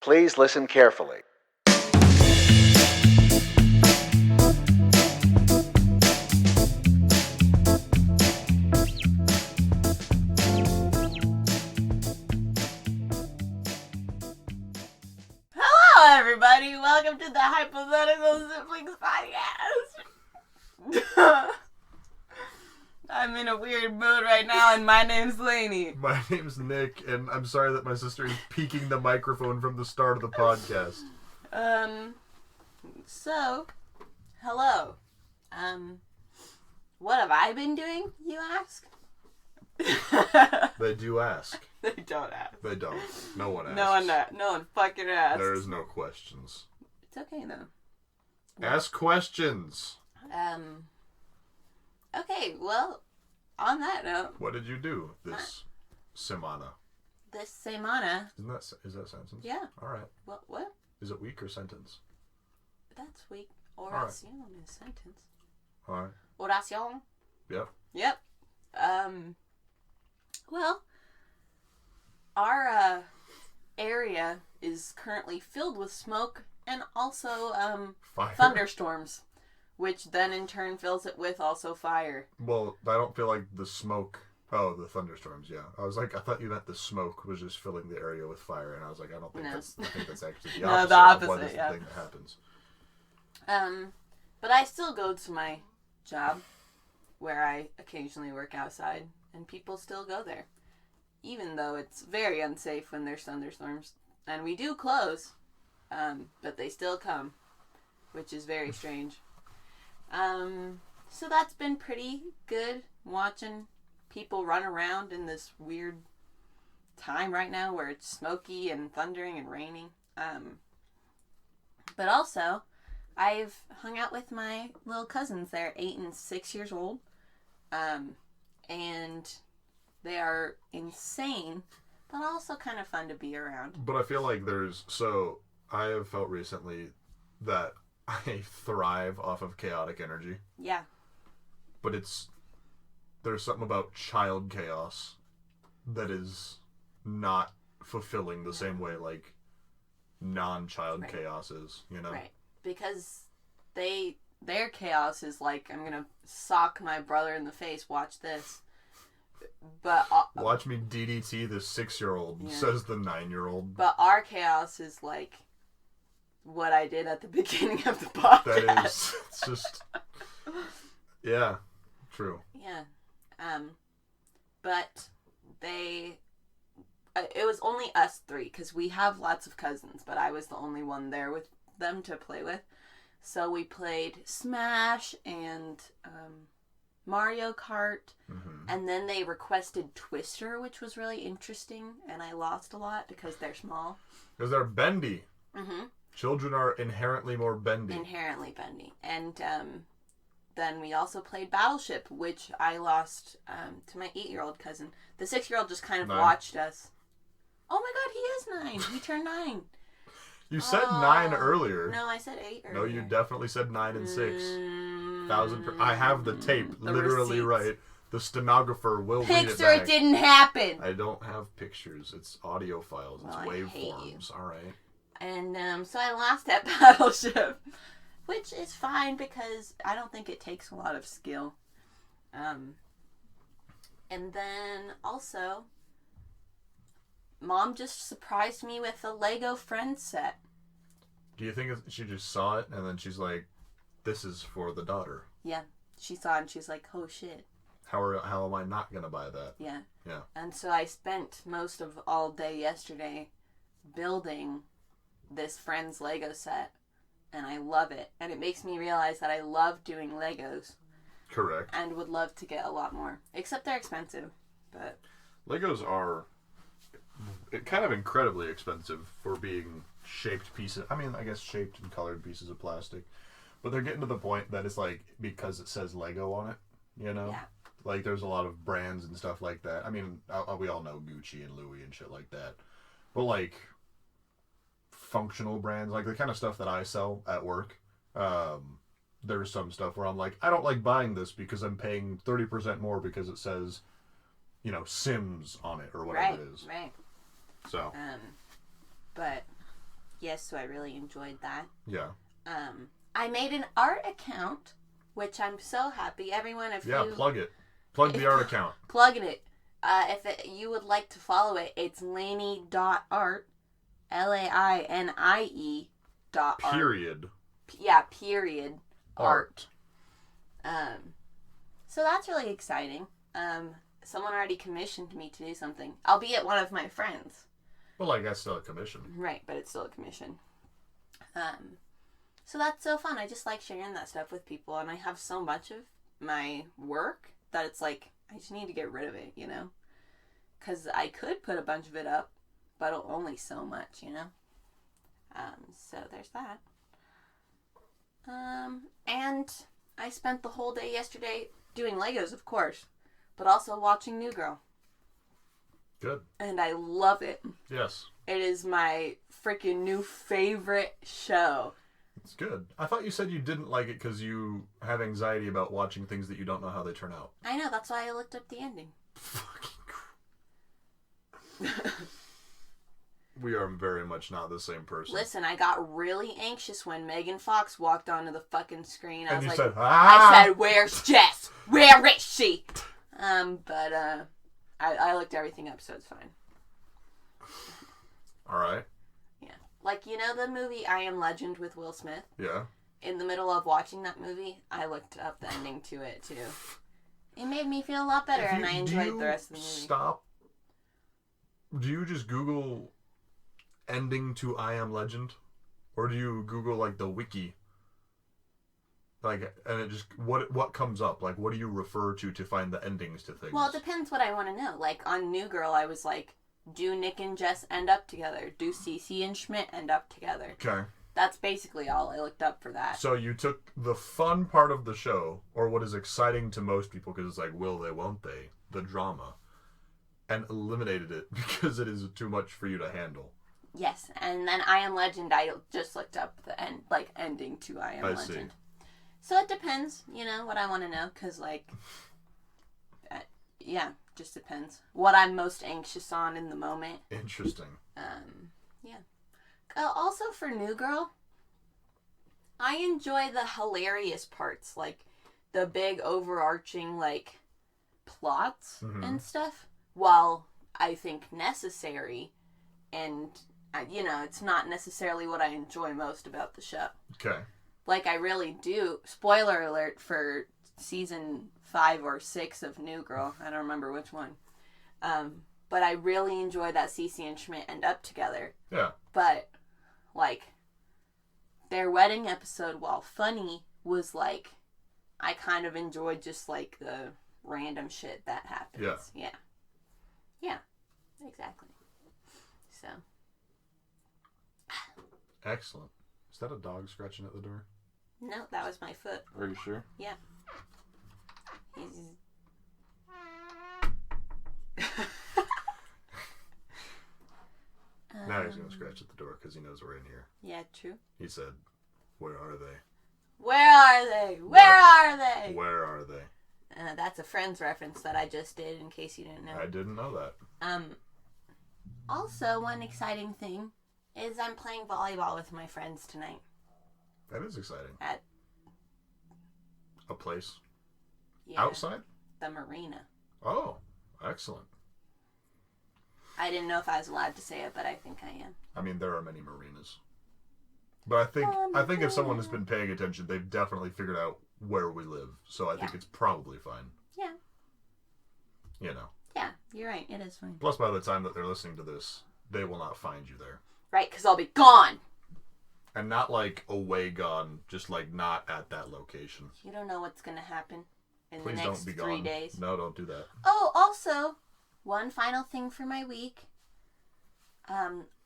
Please listen carefully. Hello, everybody. Welcome to the Hypothetical Siblings Podcast. I'm in a weird mood right now, and my name's Lainey. My name's Nick, and I'm sorry that my sister is peeking the microphone from the start of the podcast. So, hello. What have I been doing, you ask? They do ask. They don't ask. They don't. No one asks. No one fucking asks. There is no questions. It's okay, though. Ask questions. Okay, well, on that note. What did you do this semana? This semana. Is that sentence? Yeah. All right. What? Is it week or sentence? That's week. Oración is sentence. All right. Oración. Yep. Well, our area is currently filled with smoke and also Fire. thunderstorms, which then in turn fills it with also fire. Well, I don't feel like the smoke. Oh, the thunderstorms. Yeah, I thought you meant the smoke was just filling the area with fire, and I was like, I don't think that's. I think that's actually the opposite. No, the opposite. Of what is yeah. the thing that happens. But I still go to my job, where I occasionally work outside, and people still go there, even though it's very unsafe when there's thunderstorms, and we do close, but they still come, which is very strange. So that's been pretty good, watching people run around in this weird time right now where it's smoky and thundering and raining. But also, I've hung out with my little cousins. They're 8 and 6 years old. And they are insane, but also kind of fun to be around. But I feel like I have felt recently that I thrive off of chaotic energy. Yeah. But there's something about child chaos that is not fulfilling the same way like non-child chaos is, you know? Right. Because their chaos is like, I'm gonna sock my brother in the face, watch this. But watch me DDT the 6-year-old, says the 9-year-old. But our chaos is like what I did at the beginning of the podcast. That is, it's just, yeah, true. Yeah. But it was only us 3, because we have lots of cousins, but I was the only one there with them to play with. So we played Smash and Mario Kart, and then they requested Twister, which was really interesting, and I lost a lot because they're small. Because they're bendy. Mm-hmm. Children are inherently more bendy. Inherently bendy. And then we also played Battleship, which I lost to my 8-year-old cousin. The 6-year-old just kind of 9. watched us. Oh my god, he is 9. He turned 9. You said 9 earlier. No, I said 8 earlier. No, you definitely said 9 and 6. I have the tape, literally receipts. Right. The stenographer will read it Picture back. it didn't happen. I don't have pictures. It's audio files. It's waveforms. All right. And so I lost at Battleship, which is fine because I don't think it takes a lot of skill. And then also, Mom just surprised me with a Lego Friends set. Do you think she just saw it and then she's like, "This is for the daughter"? Yeah, she saw it and she's like, "Oh shit." How am I not gonna buy that? Yeah. Yeah. And so I spent most of all day yesterday building this Friends Lego set, and I love it. And it makes me realize that I love doing Legos. Correct. And would love to get a lot more. Except they're expensive. But Legos are kind of incredibly expensive for being shaped pieces. I mean, I guess shaped and colored pieces of plastic. But they're getting to the point that it's like, because it says Lego on it, you know? Yeah. Like, there's a lot of brands and stuff like that. I mean, we all know Gucci and Louis and shit like that. But, like, functional brands, like the kind of stuff that I sell at work, there's some stuff where I'm like, I don't like buying this because I'm paying 30% more because it says, you know, Sims on it or whatever it is. Right. So. But Yes, so I really enjoyed that. Yeah. I made an art account, which I'm so happy. Everyone, if you... plug it. Plug the art account. Plugging it. You would like to follow it, it's lainey.art. LAINIE.art. Period. Yeah, period. Art. So that's really exciting. Someone already commissioned me to do something, albeit one of my friends. Well, like, that's still a commission. Right, but it's still a commission. So that's so fun. I just like sharing that stuff with people, and I have so much of my work that it's like, I just need to get rid of it, you know? Because I could put a bunch of it up, but only so much, you know? So there's that. And I spent the whole day yesterday doing Legos, of course, but also watching New Girl. Good. And I love it. Yes. It is my freaking new favorite show. It's good. I thought you said you didn't like it because you have anxiety about watching things that you don't know how they turn out. I know, that's why I looked up the ending. Fucking crap. We are very much not the same person. Listen, I got really anxious when Megan Fox walked onto the fucking screen. I was like, said, ah! I said, where's Jess? Where is she? But I looked everything up, so it's fine. Alright. Yeah. Like, you know the movie I Am Legend with Will Smith? Yeah. In the middle of watching that movie, I looked up the ending to it, too. It made me feel a lot better, and I enjoyed the rest of the movie. Do you just Google ending to I Am Legend? Or do you Google, like, the wiki? Like, and it just, what comes up? Like, what do you refer to find the endings to things? Well, it depends what I want to know. Like, on New Girl, I was like, do Nick and Jess end up together? Do Cece and Schmidt end up together? Okay. That's basically all I looked up for that. So you took the fun part of the show, or what is exciting to most people, because it's like, will they, won't they? The drama. And eliminated it because it is too much for you to handle. Yes, and then I Am Legend, I just looked up the ending to I Am Legend. See. So it depends, you know, what I want to know, because, like, yeah, just depends. What I'm most anxious on in the moment. Interesting. Yeah. Also for New Girl, I enjoy the hilarious parts, like the big overarching, like, plots and stuff, while I think necessary, and, you know, it's not necessarily what I enjoy most about the show. Okay. Like, I really do. Spoiler alert for season 5 or 6 of New Girl. I don't remember which one. But I really enjoy that Cece and Schmidt end up together. Yeah. But, like, their wedding episode, while funny, was, like, I kind of enjoyed just, like, the random shit that happens. Yeah. Yeah. Exactly. So. Excellent. Is that a dog scratching at the door? No, that was my foot. Are you sure? Yeah. Now he's going to scratch at the door because he knows we're in here. Yeah, true. He said, where are they? Where are they? Where are they? Where are they? That's a Friends reference that I just did, in case you didn't know. I didn't know that. Also, one exciting thing is I'm playing volleyball with my friends tonight. That is exciting. At a place? Yeah, outside? The marina. Oh, excellent. I didn't know if I was allowed to say it, but I think I am. I mean, there are many marinas. But I think if someone has been paying attention, they've definitely figured out where we live. So I think it's probably fine. Yeah. You know. Yeah, you're right. It is fine. Plus, by the time that they're listening to this, they will not find you there. Right, because I'll be gone. And not like away gone, just like not at that location. You don't know what's going to happen in Please the next don't be 3 gone. days. No, don't do that. Oh, also, one final thing for my week.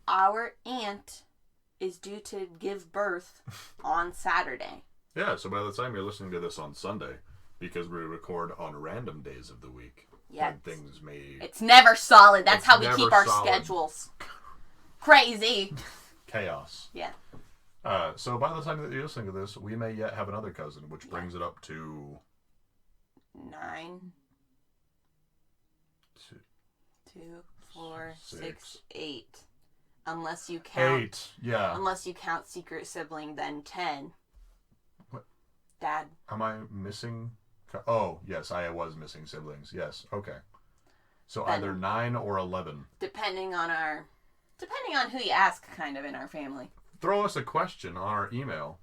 Our aunt is due to give birth on Saturday. Yeah, so by the time you're listening to this on Sunday, because we record on random days of the week, when things may... It's never solid. That's how we keep our schedules. Crazy. Chaos. Yeah. So by the time that you're listening to this, we may yet have another cousin, which brings it up to... 9. 2, 4, 6, 8. unless you count 8, yeah. Unless you count secret sibling, then 10. What? Dad. Am I missing? Oh, yes, I was missing siblings. Yes, okay. So Then, either 9 or 11. Depending on who you ask, kind of, in our family. Throw us a question on our email.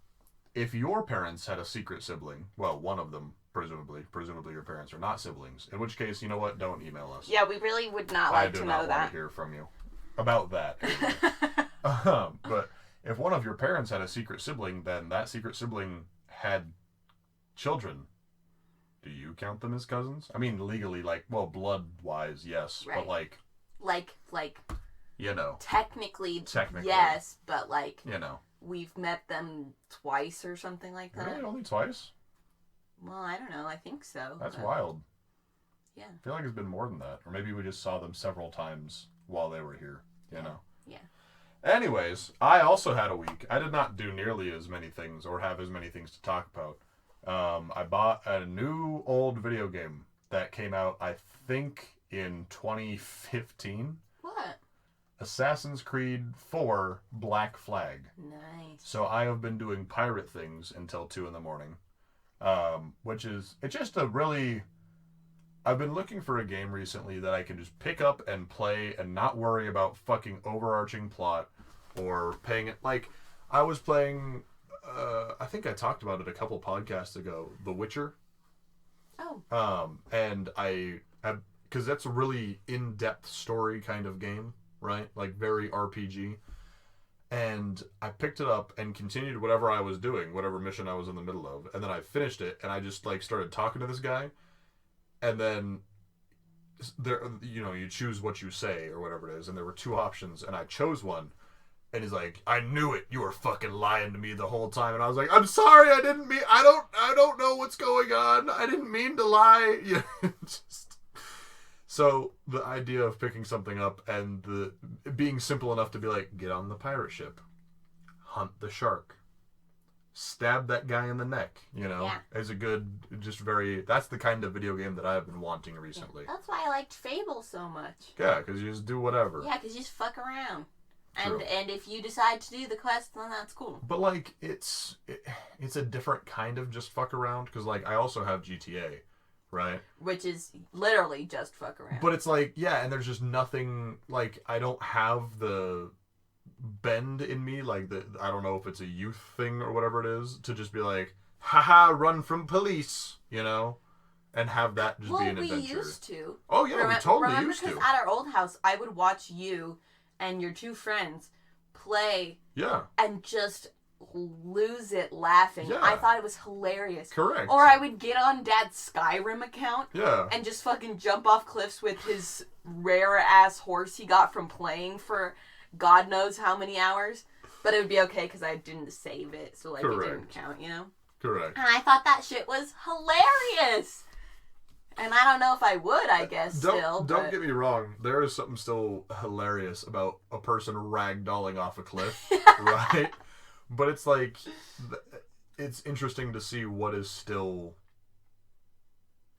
If your parents had a secret sibling, well, one of them, presumably your parents are not siblings, in which case, you know what, don't email us. Yeah, we really would not like to know that. I do not want to hear from you about that. Anyway. But if one of your parents had a secret sibling, then that secret sibling had children. Do you count them as cousins? I mean, legally, like, well, blood-wise, yes. Right. But, like... You know. Technically, yes, but, like... You know. We've met them twice or something like that. Really? Only twice? Well, I don't know. I think so. That's wild. Yeah. I feel like it's been more than that. Or maybe we just saw them several times while they were here, you know? Yeah. Anyways, I also had a week. I did not do nearly as many things or have as many things to talk about. I bought a new old video game that came out, I think, in 2015. What? Assassin's Creed 4 Black Flag. Nice. So I have been doing pirate things until 2 in the morning. Which is, it's just a really... I've been looking for a game recently that I can just pick up and play and not worry about fucking overarching plot or paying it. Like, I was playing, I think I talked about it a couple podcasts ago, The Witcher. Oh. And because that's a really in-depth story kind of game, right? Like, very RPG. And I picked it up and continued whatever I was doing, whatever mission I was in the middle of. And then I finished it, and I just, like, started talking to this guy. And then, there, you know, you choose what you say or whatever it is. And there were 2 options, and I chose one. And he's like, I knew it. You were fucking lying to me the whole time. And I was like, I'm sorry. I didn't mean, I don't know what's going on. I didn't mean to lie. You know, just... So the idea of picking something up and the being simple enough to be like, get on the pirate ship, hunt the shark, stab that guy in the neck, you know, is a good, just very, that's the kind of video game that I've been wanting recently. That's why I liked Fable so much. Yeah, because you just do whatever. Yeah, because you just fuck around. True. And if you decide to do the quest, then that's cool. But, like, it's a different kind of just fuck around, because, like, I also have GTA, right? Which is literally just fuck around. But it's like, yeah, and there's just nothing, like, I don't have the bend in me, like, I don't know if it's a youth thing or whatever it is, to just be like, haha, run from police, you know? And have that just be an adventure. We used to. Oh, yeah, we totally used to. Remember, because at our old house, I would watch you and your 2 friends play. Yeah. And just lose it laughing. Yeah. I thought it was hilarious. Correct. Or I would get on Dad's Skyrim account. Yeah. And just fucking jump off cliffs with his rare-ass horse he got from playing for God knows how many hours. But it would be okay because I didn't save it, so like Correct. It didn't count, you know? Correct. And I thought that shit was hilarious. And I don't know if I would, I guess, Don't get me wrong. There is something still hilarious about a person ragdolling off a cliff, right? But it's like, it's interesting to see what is still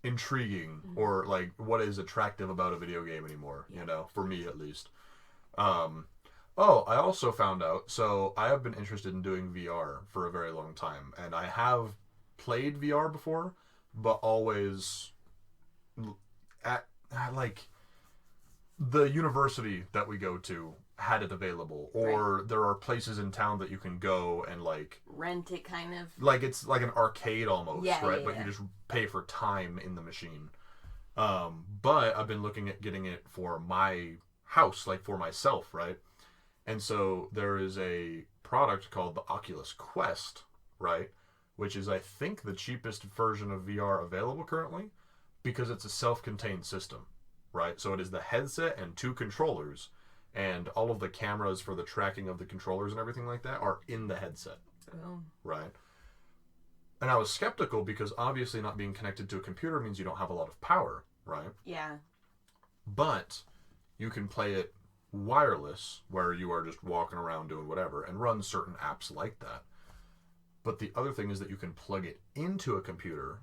intriguing or like what is attractive about a video game anymore, you know, for me at least. I also found out, so I have been interested in doing VR for a very long time, and I have played VR before, but always at like the university that we go to had it available, or there are places in town that you can go and like rent it, kind of like it's like an arcade almost, right? But you just pay for time in the machine. But I've been looking at getting it for my house, like for myself, right? And so there is a product called the Oculus Quest, right? Which is, I think, the cheapest version of VR available currently, because it's a self-contained system, right? So it is the headset and 2 controllers, and all of the cameras for the tracking of the controllers and everything like that are in the headset, right? And I was skeptical because obviously not being connected to a computer means you don't have a lot of power, right? Yeah. But you can play it wireless, where you are just walking around doing whatever, and run certain apps like that. But the other thing is that you can plug it into a computer,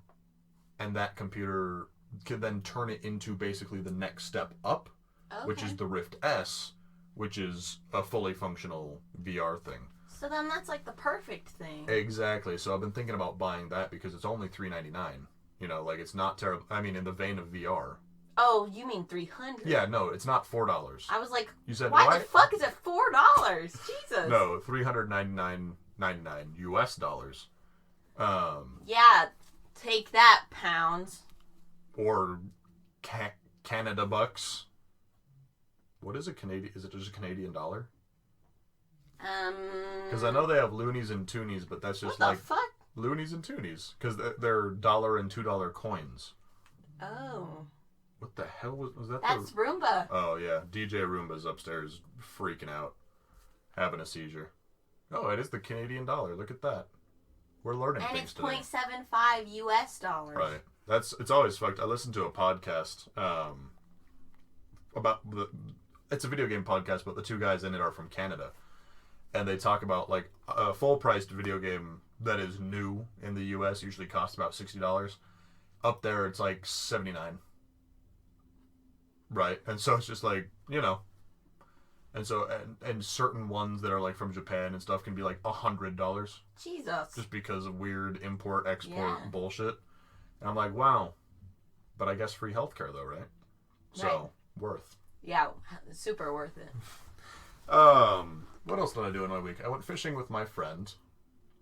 and that computer can then turn it into basically the next step up, which is the Rift S, which is a fully functional VR thing. So then that's like the perfect thing. Exactly. So I've been thinking about buying that because it's only $3.99. You know, like it's not terrible. I mean, in the vein of VR. Oh, you mean $300? Yeah, no, it's not $4. I was like, you said why the fuck is it $4? Jesus. No, $399.99 US dollars. Yeah, take that, pounds. Or Canada bucks. What is a Canadian? Is it just a Canadian dollar? Because I know they have loonies and toonies, but that's just what the fuck? Loonies and toonies. Because they're $1 and $2 coins. Oh. What the hell was that? That's Roomba. Oh, yeah. DJ Roomba's upstairs freaking out. Having a seizure. Oh, it is the Canadian dollar. Look at that. We're learning things today. And it's 0.75 US dollars. Right. It's always fucked. I listened to a podcast about it's a video game podcast, but the two guys in it are from Canada. And they talk about, like, a full-priced video game that is new in the U.S. usually costs about $60. Up there, it's like $79. Right? And so it's just like, you know. And so, and certain ones that are, like, from Japan and stuff can be, like, $100. Jesus. Just because of weird import-export bullshit. And I'm like, wow. But I guess free healthcare, though, right? So, worth. Yeah, super worth it. What else did I do in my week? I went fishing with my friend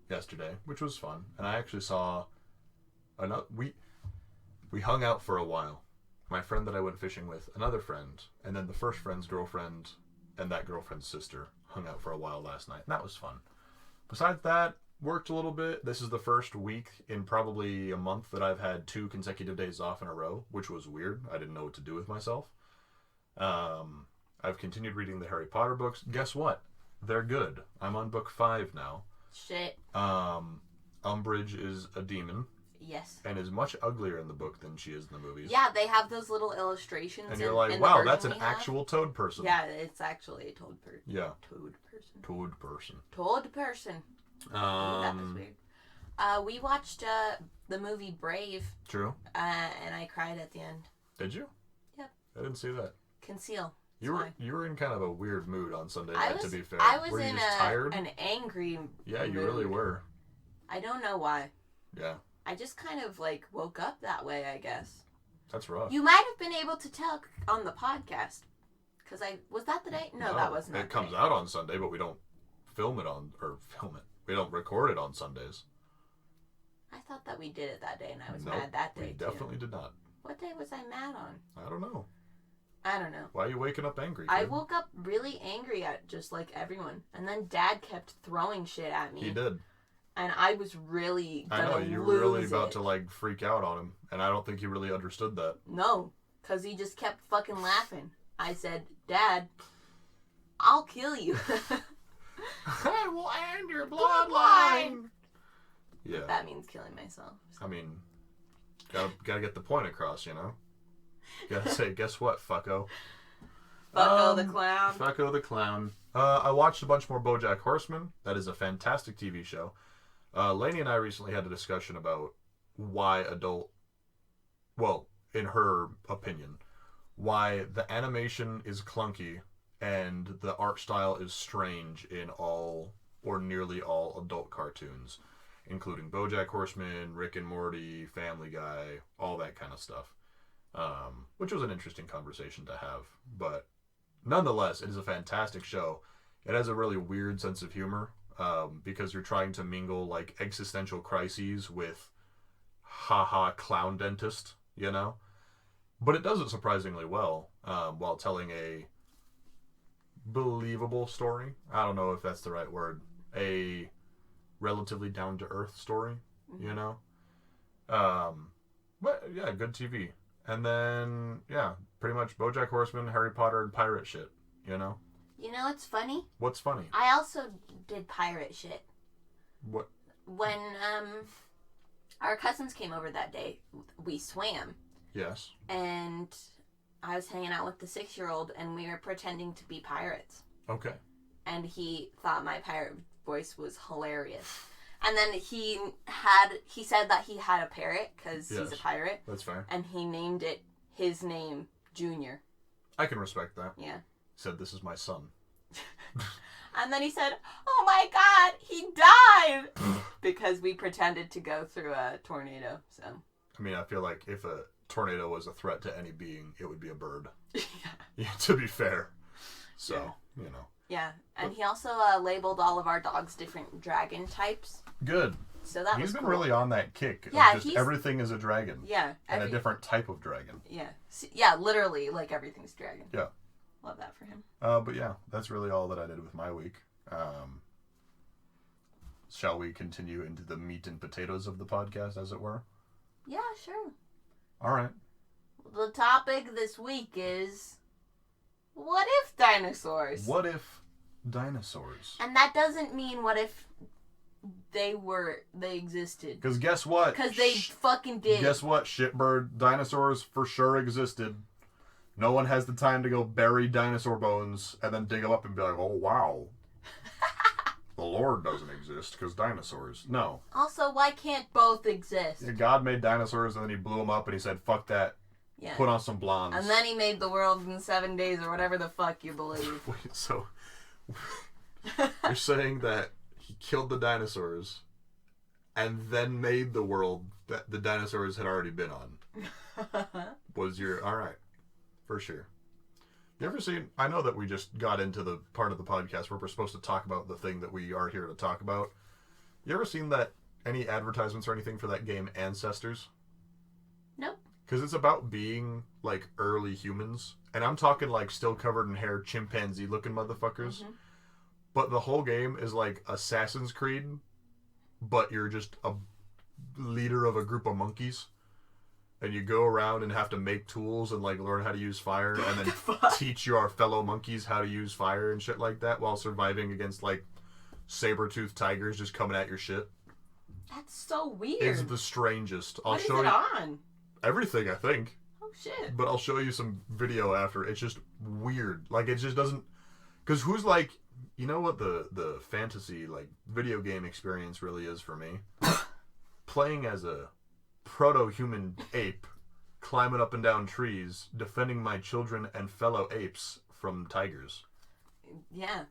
yesterday, which was fun. And I actually saw another. We hung out for a while. My friend that I went fishing with, another friend, and then the first friend's girlfriend and that girlfriend's sister hung out for a while last night. And that was fun. Besides that, worked a little bit. This is the first week in probably a month that I've had 2 consecutive days off in a row, which was weird. I didn't know what to do with myself. I've continued reading the Harry Potter books. Guess what? They're good. I'm on book 5 now. Shit. Umbridge is a demon. Yes. And is much uglier in the book than she is in the movies. Yeah, they have those little illustrations. And you're like, wow, that's an actual toad person. Yeah, it's actually a toad person. Yeah. Toad person. Toad person. Toad person. That was weird. We watched the movie Brave. True. And I cried at the end. Did you? Yep. I didn't see that. Conceal. You were in kind of a weird mood on Sunday night, to be fair. I was were you in just tired? an angry Yeah, you mood. really were. I don't know why. Yeah. I just kind of, like, woke up that way, I guess. That's rough. You might have been able to tell on the podcast. Because was that the day? No, that wasn't. It comes out on Sunday, but we don't we don't record it on Sundays. I thought that we did it that day, and I was Nope, mad that day, we definitely did not. What day was I mad on? I don't know. I don't know. Why are you waking up angry, kid? I woke up really angry at just, like, everyone. And then Dad kept throwing shit at me. He did. And I was really gonna I know, you were really about to, like, freak out on him. And I don't think he really understood that. No, because he just kept fucking laughing. I said, Dad, I'll kill you. I will end your bloodline. Yeah. That means killing myself. I mean, gotta get the point across, you know? Gotta say, guess what, fucko? Fucko the clown. Fucko the clown. I watched a bunch more BoJack Horseman. That is a fantastic TV show. Lainey and I recently had a discussion about why in her opinion, why the animation is clunky and the art style is strange in all or nearly all adult cartoons, including BoJack Horseman, Rick and Morty, Family Guy, all that kind of stuff. Which was an interesting conversation to have, but nonetheless, it is a fantastic show. It has a really weird sense of humor, because you're trying to mingle, like, existential crises with haha clown dentist, you know? But it does it surprisingly well, while telling a believable story. I don't know if that's the right word. A relatively down-to-earth story, you know? But, yeah, good TV. And then, yeah, pretty much BoJack Horseman, Harry Potter, and pirate shit, you know? You know what's funny? What's funny? I also did pirate shit. What? When our cousins came over that day, we swam. Yes. And I was hanging out with the 6-year-old, and we were pretending to be pirates. Okay. And he thought my pirate voice was hilarious. And then he said that he had a parrot, because he's a pirate. That's fair. And he named his name, Junior. I can respect that. Yeah. Said, this is my son. And then he said, "Oh my God, he died!" Because we pretended to go through a tornado, so. I mean, I feel like if a tornado was a threat to any being, it would be a bird. Yeah. Yeah, to be fair. So, you know. Yeah, and he also labeled all of our dogs different dragon types. Good. So that He's been cool. really on that kick. Yeah, Of just everything is a dragon. Yeah. And a different type of dragon. Yeah. Yeah, literally, like everything's dragon. Yeah. Love that for him. But yeah, that's really all that I did with my week. Shall we continue into the meat and potatoes of the podcast, as it were? Yeah, sure. All right. The topic this week is, what if dinosaurs? What if dinosaurs? And that doesn't mean what if they existed. Because guess what? Because they fucking did. Guess what, shitbird? Dinosaurs for sure existed. No one has the time to go bury dinosaur bones and then dig them up and be like, oh, wow. The Lord doesn't exist because dinosaurs. No. Also, why can't both exist? Yeah, God made dinosaurs and then he blew them up and he said, fuck that. Yeah. Put on some blondes. And then he made the world in 7 days or whatever the fuck you believe. Wait, so you're saying that he killed the dinosaurs and then made the world that the dinosaurs had already been on? Was your... All right. For sure. You ever seen... I know that we just got into the part of the podcast where we're supposed to talk about the thing that we are here to talk about. You ever seen that... any advertisements or anything for that game Ancestors? Nope. Because it's about being, like, early humans. And I'm talking, like, still covered in hair, chimpanzee-looking motherfuckers. Mm-hmm. But the whole game is, like, Assassin's Creed, but you're just a leader of a group of monkeys. And you go around and have to make tools and, like, learn how to use fire. And then teach your fellow monkeys how to use fire and shit like that while surviving against, like, saber-toothed tigers just coming at your shit. That's so weird. It's the strangest. What is it on? Everything, I think. Oh, shit. But I'll show you some video after. It's just weird. Like, it just doesn't... Because who's, like... You know what the fantasy, like, video game experience really is for me? Playing as a proto-human ape, climbing up and down trees, defending my children and fellow apes from tigers. Yeah.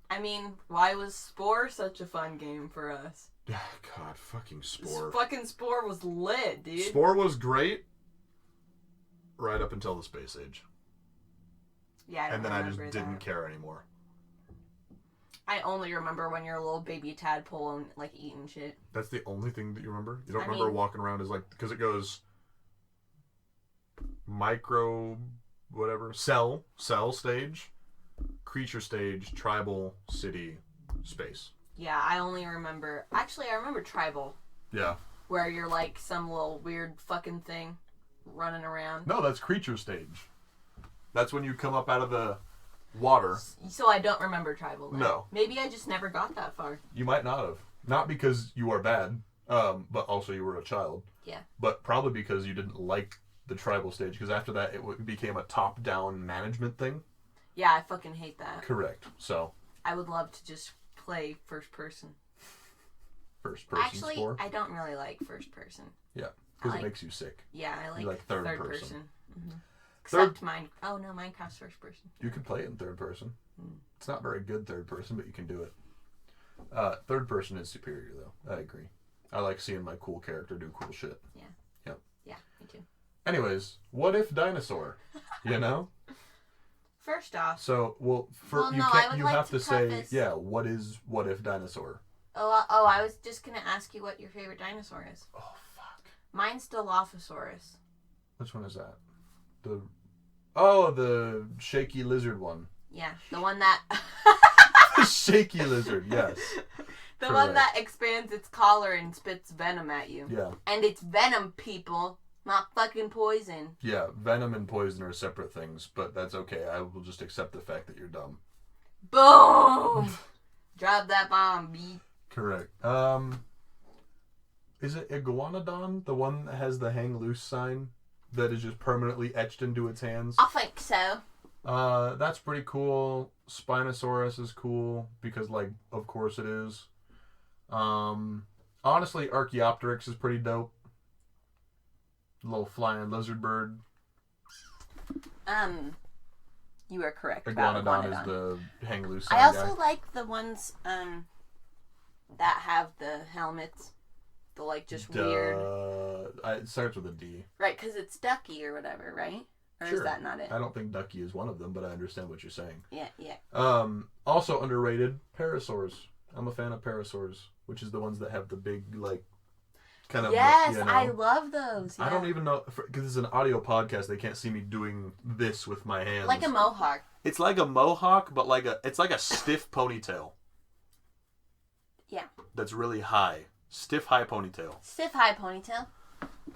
I mean, why was Spore such a fun game for us? God, fucking Spore. Fucking Spore was lit, dude. Spore was great right up until the space age. Yeah, and then I just didn't care anymore. I only remember when you're a little baby tadpole and, like, eating shit. That's the only thing that you remember? You don't remember walking around as, like... Because it goes... Micro... Whatever. Cell stage. Creature stage. Tribal. City. Space. Yeah, I only remember... Actually, I remember tribal. Yeah. Where you're, like, some little weird fucking thing running around. No, that's creature stage. That's when you come up out of the... water. So I don't remember tribal then. No. Maybe I just never got that far. You might not have. Not because you are bad, but also you were a child. Yeah. But probably because you didn't like the tribal stage, because after that it became a top-down management thing. Yeah, I fucking hate that. Correct. So. I would love to just play first person. First person Actually, Spore? I don't really like first person. Yeah, because it makes you sick. Yeah, I like, you like third person. Mm-hmm. Except Minecraft's first person. You can play it in third person. It's not very good third person, but you can do it. Third person is superior, though. I agree. I like seeing my cool character do cool shit. Yeah. Yep. Yeah, me too. Anyways, what if dinosaur? You know? First off. So, you have to say, yeah, what if dinosaur? Oh, I was just going to ask you what your favorite dinosaur is. Oh, fuck. Mine's Dilophosaurus. Which one is that? The shaky lizard one. Yeah, the one that... The shaky lizard, yes. The one that expands its collar and spits venom at you. Yeah. And it's venom, people, not fucking poison. Yeah, venom and poison are separate things, but that's okay. I will just accept the fact that you're dumb. Boom! Drop that bomb, B. Correct. Is it Iguanodon? The one that has the hang loose sign? That is just permanently etched into its hands. I think so. That's pretty cool. Spinosaurus is cool because, like, of course it is. Honestly, Archaeopteryx is pretty dope. Little flying lizard bird. You are correct. about Iguanodon is the hang loose. I also like the ones that have the helmets. The like just weird. It starts with a D. Right, because it's Ducky or whatever, right? Or Sure. is that not it? I don't think Ducky is one of them, but I understand what you're saying. Yeah. Also underrated, parasaurs. I'm a fan of parasaurs, which is the ones that have the big, like, kind of... Yes, you know, I love those. Yeah. I don't even know, because it's an audio podcast, they can't see me doing this with my hands. Like a mohawk. It's like a mohawk, but it's like a stiff ponytail. Yeah. That's really high. Stiff, high ponytail. Stiff, high ponytail.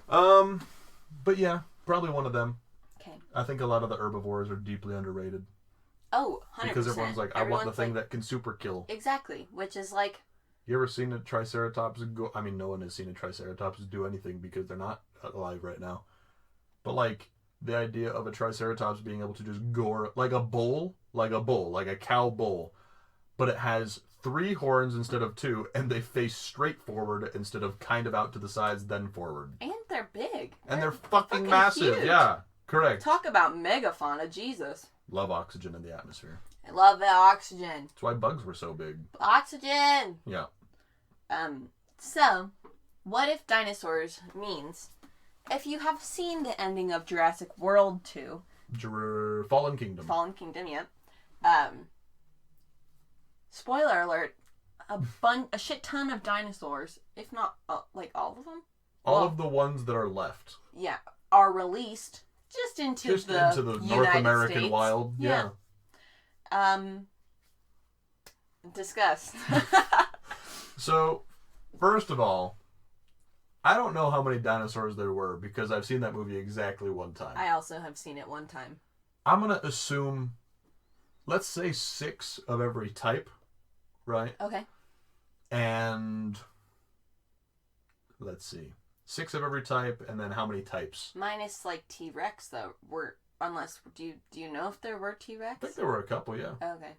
But yeah, probably one of them. Okay. I think a lot of the herbivores are deeply underrated. Oh, 100%. Because everyone's like, I want the thing that can super kill. Exactly, which is like... You ever seen a triceratops go... I mean, no one has seen a triceratops do anything because they're not alive right now. But, like, the idea of a triceratops being able to just gore... Like a bull, like a cow bull. But it has 3 horns instead of 2, and they face straight forward instead of kind of out to the sides, then forward. And they're big. And they're fucking massive. Huge. Yeah, correct. Talk about megafauna, Jesus. Love oxygen in the atmosphere. I love the oxygen. That's why bugs were so big. Oxygen! Yeah. So, what if dinosaurs means, if you have seen the ending of Jurassic World 2... Fallen Kingdom. Fallen Kingdom, yeah. Spoiler alert, a shit ton of dinosaurs, if not, like, all of them? All of the ones that are left. Yeah, are released just into the North American States. wild. Yeah. Discuss. So, first of all, I don't know how many dinosaurs there were because I've seen that movie exactly one time. I also have seen it one time. I'm going to assume, let's say 6 of every type, right? Okay. And, let's see. 6 of every type, and then how many types? Minus, like, T-Rex, though. Unless, do you know if there were T-Rex? I think there were a couple, yeah. Okay.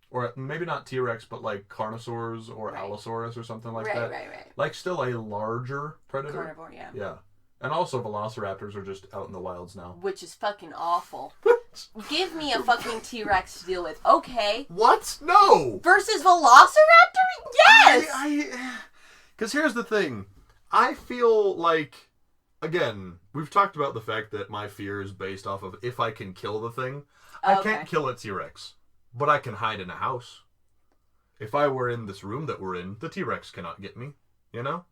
Or maybe not T-Rex, but like Carnosaurs or Allosaurus or something like that. Right. Like still a larger predator. Carnivore, yeah. Yeah. And also velociraptors are just out in the wilds now. Which is fucking awful. Give me a fucking T-Rex to deal with. Okay. What? No! Versus Velociraptor? Yes! Because here's the thing. I feel like, again, we've talked about the fact that my fear is based off of if I can kill the thing. I can't kill a T-Rex. But I can hide in a house. If I were in this room that we're in, the T-Rex cannot get me. You know?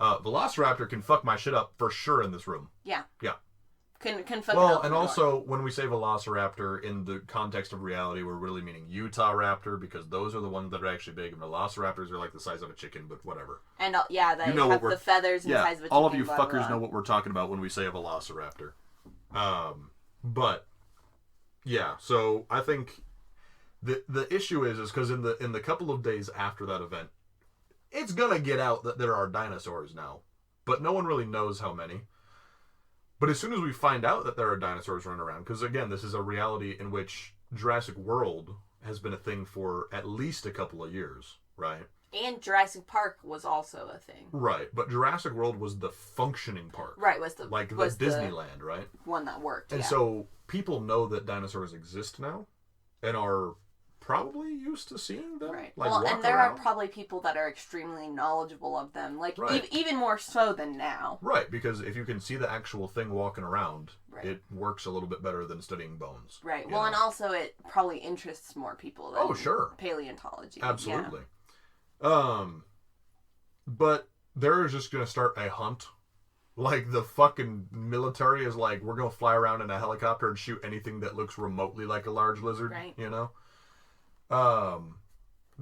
Velociraptor can fuck my shit up for sure in this room. Yeah. Yeah. Can fuck well, and also, when we say Velociraptor, in the context of reality, we're really meaning Utah Raptor, because those are the ones that are actually big, and Velociraptors are like the size of a chicken, but whatever. And, they have the feathers and the size of a chicken. All of you fuckers know what we're talking about when we say a Velociraptor. But, yeah, so I think... The issue is because in the couple of days after that event, it's gonna get out that there are dinosaurs now, but no one really knows how many. But as soon as we find out that there are dinosaurs running around, because again, this is a reality in which Jurassic World has been a thing for at least a couple of years, right? And Jurassic Park was also a thing. Right, but Jurassic World was the functioning park. Right, was Disneyland, right? One that worked, And so people know that dinosaurs exist now, and are probably used to seeing them. Right. Like, well, and there around. are probably people that are extremely knowledgeable of them, like right. even more so than now. Right, because if you can see the actual thing walking around, it works a little bit better than studying bones. Right. Well, and also it probably interests more people than paleontology. Absolutely. Yeah. But they're just going to start a hunt. Like, the fucking military is like, we're going to fly around in a helicopter and shoot anything that looks remotely like a large lizard, you know?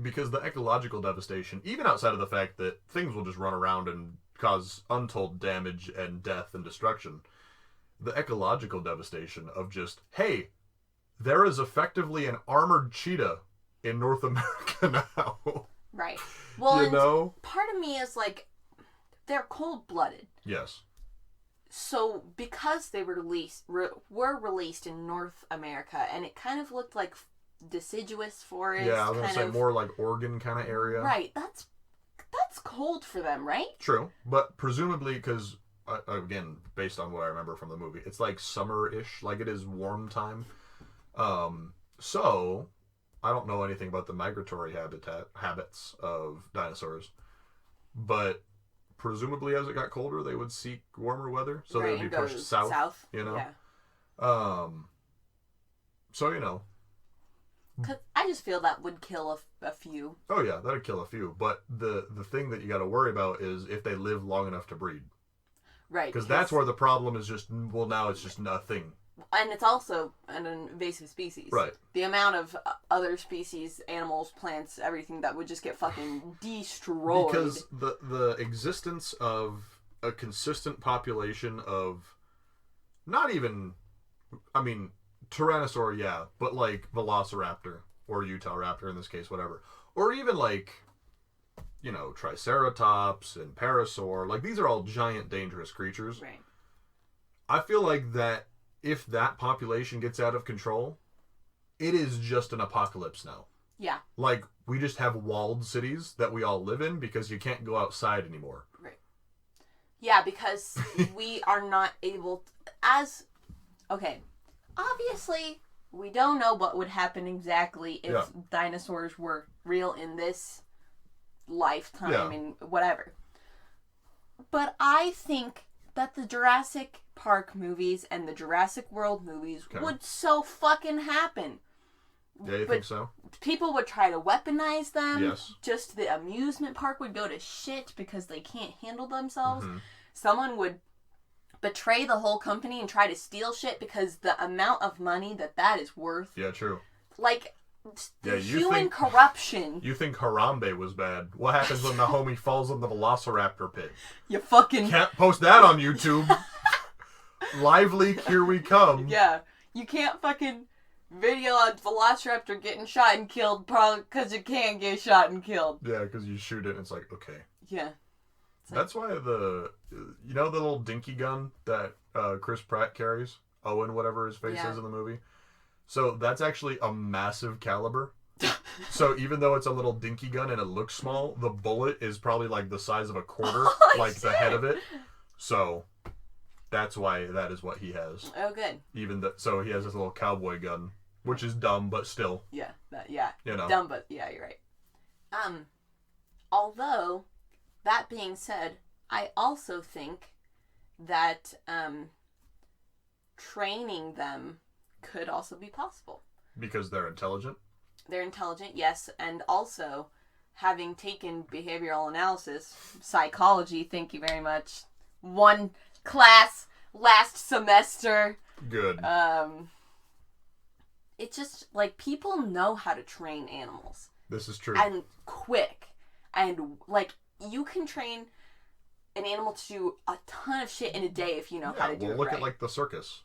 Because the ecological devastation, even outside of the fact that things will just run around and cause untold damage and death and destruction, the ecological devastation of just, hey, there is effectively an armored cheetah in North America now. Right. Well, you know? Part of me is like, they're cold-blooded. Yes. So, because they were released in North America, and it kind of looked like deciduous forest. Yeah, I was going to say more like Oregon kind of area. Right. That's cold for them, right? True. But presumably, because, again, based on what I remember from the movie, it's like summer-ish, like it is warm time. So I don't know anything about the migratory habits of dinosaurs, but presumably as it got colder, they would seek warmer weather, so they would be pushed south. You know. Yeah. So you know. Cause I just feel that would kill a few. Oh yeah, that'd kill a few. But the thing that you got to worry about is if they live long enough to breed. Right. Because that's where the problem is. Just now it's just nothing. And it's also an invasive species. Right. The amount of other species, animals, plants, everything that would just get fucking destroyed. Because the existence of a consistent population of, not even, I mean, Tyrannosaur, yeah, but like Velociraptor or Utah Raptor in this case, whatever, or even like, you know, Triceratops and Parasaur, like these are all giant dangerous creatures. Right. I feel like that if that population gets out of control, it is just an apocalypse now. Yeah. Like we just have walled cities that we all live in because you can't go outside anymore. Right. Yeah, because we are not able to, okay. Obviously, we don't know what would happen exactly if dinosaurs were real in this lifetime and whatever. But I think that the Jurassic Park movies and the Jurassic World movies would so fucking happen. Yeah, you think so? People would try to weaponize them. Yes. Just the amusement park would go to shit because they can't handle themselves. Mm-hmm. Someone would betray the whole company and try to steal shit because the amount of money that is worth. Yeah, true. Like, the human corruption. You think Harambe was bad. What happens when the homie falls in the Velociraptor pit? You fucking... Can't post that on YouTube. Live leak, here we come. Yeah. You can't fucking video a Velociraptor getting shot and killed probably because you can't get shot and killed. Yeah, because you shoot it and it's like, okay. Yeah. That's why the little dinky gun that Chris Pratt carries, Owen, whatever his face is in the movie. So that's actually a massive caliber. So even though it's a little dinky gun and it looks small, the bullet is probably like the size of a quarter, like shit. The head of it. So that's why that is what he has. Oh, good. So he has this little cowboy gun, which is dumb, but still. Yeah, you know. Dumb, but yeah, you're right. Although, that being said, I also think that training them could also be possible. Because they're intelligent? They're intelligent, yes, and also having taken behavioral analysis, psychology, thank you very much, one class last semester. Good. It's just, like, people know how to train animals. This is true. And quick. And, like, you can train an animal to do a ton of shit in a day if you know how to do it right. Look at, like, the circus.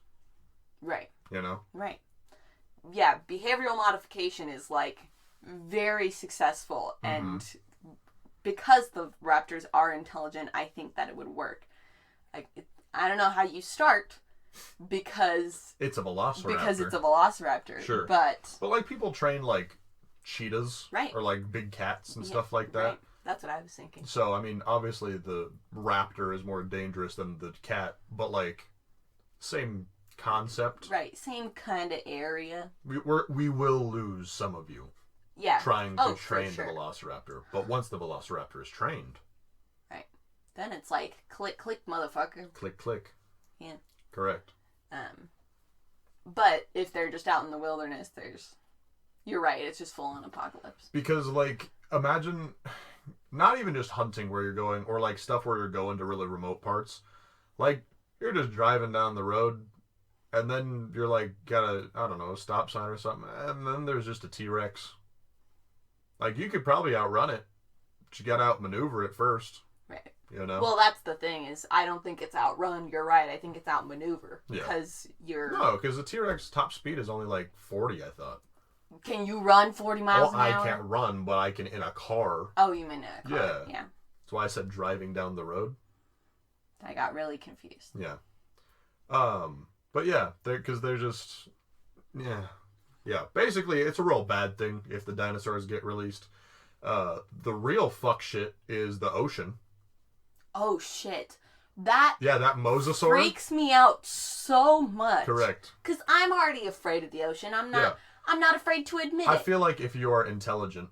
Right. You know? Right. Yeah, behavioral modification is, like, very successful. Mm-hmm. And because the raptors are intelligent, I think that it would work. Like, I don't know how you start because... It's a velociraptor. Because it's a velociraptor. Sure. But like, people train, like, cheetahs. Right. Or, like, big cats and stuff like that. Right. That's what I was thinking. So, I mean, obviously the raptor is more dangerous than the cat, but, like, same concept. Right. Same kind of area. We will lose some of you. Yeah. Trying to train the velociraptor. But once the velociraptor is trained. Right. Then it's like, click, click, motherfucker. Click, click. Yeah. Correct. But if they're just out in the wilderness, you're right, it's just full on apocalypse. Because, like, imagine not even just hunting where you're going or, like, stuff where you're going to really remote parts. Like, you're just driving down the road and then you're, like, got a stop sign or something, and then there's just a T-Rex. Like, you could probably outrun it, but you gotta outmaneuver it first. Right. You know? Well, that's the thing, is I don't think it's outrun. You're right. I think it's outmaneuver. Yeah. Because you're... No, because the T-Rex top speed is only like 40, I thought. Can you run 40 miles an hour? I can't run, but I can in a car. Oh, you mean in a car. Yeah. That's why I said driving down the road. I got really confused. Yeah. But yeah, because they're just... Yeah. Yeah. Basically, it's a real bad thing if the dinosaurs get released. The real fuck shit is the ocean. Oh, shit. That that mosasaur freaks me out so much. Correct. Because I'm already afraid of the ocean. I'm not afraid to admit it. I feel like if you are intelligent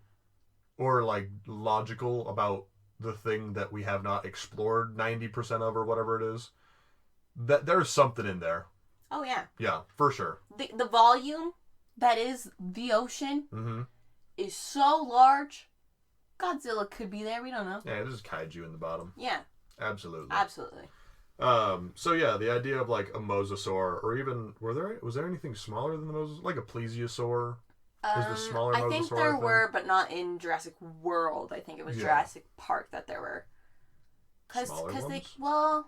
or like logical about the thing that we have not explored 90% of or whatever it is, that there's something in there. Oh yeah. Yeah, for sure. The volume that is the ocean Mm-hmm. is so large. Godzilla could be there. We don't know. Yeah, there's kaiju in the bottom. Yeah. Absolutely. Absolutely. So yeah, the idea of like a mosasaur, or even was there anything smaller than the mosasaur, like a plesiosaur? Is the smaller I think mosasaur there a thing? were, but not in Jurassic World. I think it was Jurassic Park that there were. Smaller Because ones?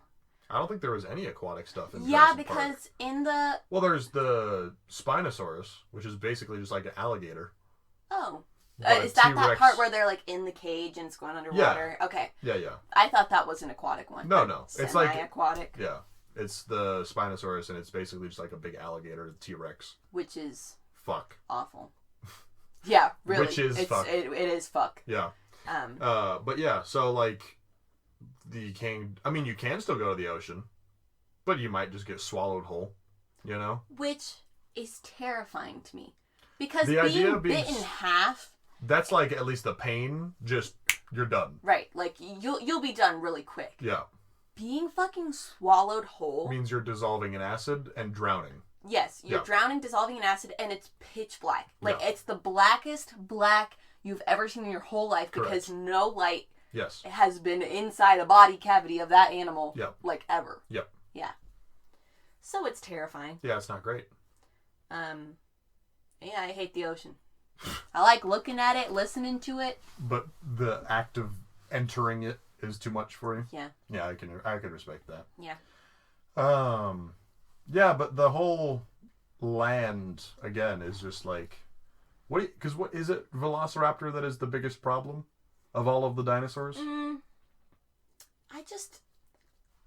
I don't think there was any aquatic stuff in Jurassic Park. because in the... Well, there's the Spinosaurus, which is basically just like an alligator. Oh. But Is that T-Rex... that part where they're like in the cage and it's going underwater? Yeah. Okay. Yeah. I thought that was an aquatic one. No. It's like... Semi-aquatic. Yeah. It's the Spinosaurus, and it's basically just like a big alligator, the T-Rex. Which is... Fuck. Awful. Yeah, really. Which is fuck. It is fuck. Yeah. But yeah, so like... You can still go to the ocean, but you might just get swallowed whole, you know? Which is terrifying to me. Because the being bit in half... That's like at least the pain, just, you're done. Right, like, you'll be done really quick. Yeah. Being fucking swallowed whole... means you're dissolving in acid and drowning. Yes, you're drowning, dissolving in acid, and it's pitch black. Like, it's the blackest black you've ever seen in your whole life because no light... Yes. It has been inside a body cavity of that animal, like, ever. Yep. Yeah. So it's terrifying. Yeah, it's not great. Yeah, I hate the ocean. I like looking at it, listening to it. But the act of entering it is too much for you? Yeah. Yeah, I can respect that. Yeah. Yeah, but the whole land, again, is just like... what is it Velociraptor that is the biggest problem? Of all of the dinosaurs?